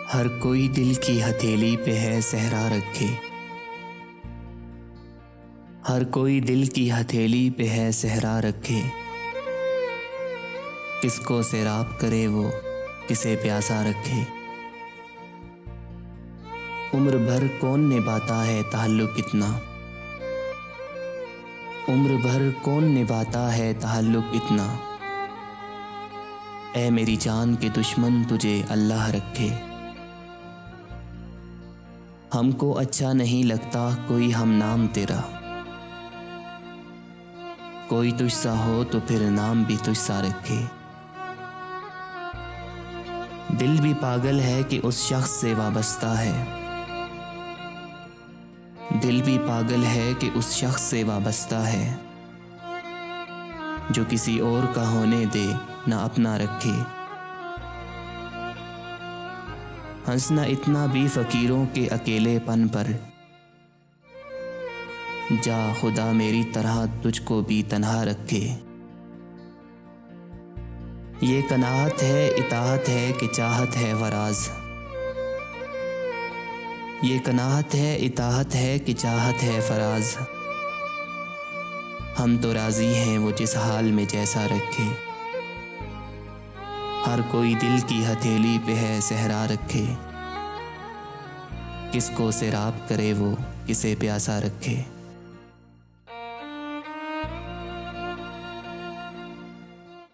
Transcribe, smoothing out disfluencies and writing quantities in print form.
हर कोई दिल की हथेली पे है सहरा रखे। हर कोई दिल की हथेली पे है सहरा रखे। किसको सैराब करे वो, किसे प्यासा रखे। उम्र भर कौन निभाता है ताल्लुक इतना। उम्र भर कौन निभाता है ताल्लुक इतना। ऐ मेरी जान के दुश्मन तुझे अल्लाह रखे। हमको अच्छा नहीं लगता कोई हम नाम तेरा। कोई तुझसा हो तो फिर नाम भी तुझसा रखे। दिल भी पागल है कि उस शख्स से वाबस्ता है। दिल भी पागल है कि उस शख्स से वाबस्ता है, जो किसी और का होने दे ना अपना रखे। हंसना इतना भी फकीरों के अकेलेपन पर, जा खुदा मेरी तरह तुझको भी तन्हा रखे। ये कनाहत है इताहत है कि चाहत है वराज। ये कनाहत है इताहत है कि चाहत है फराज। हम तो राजी हैं वो जिस हाल में जैसा रखे। हर कोई दिल की हथेली पे है सहरा रखे। किसको सैराब करे वो, किसे प्यासा रखे।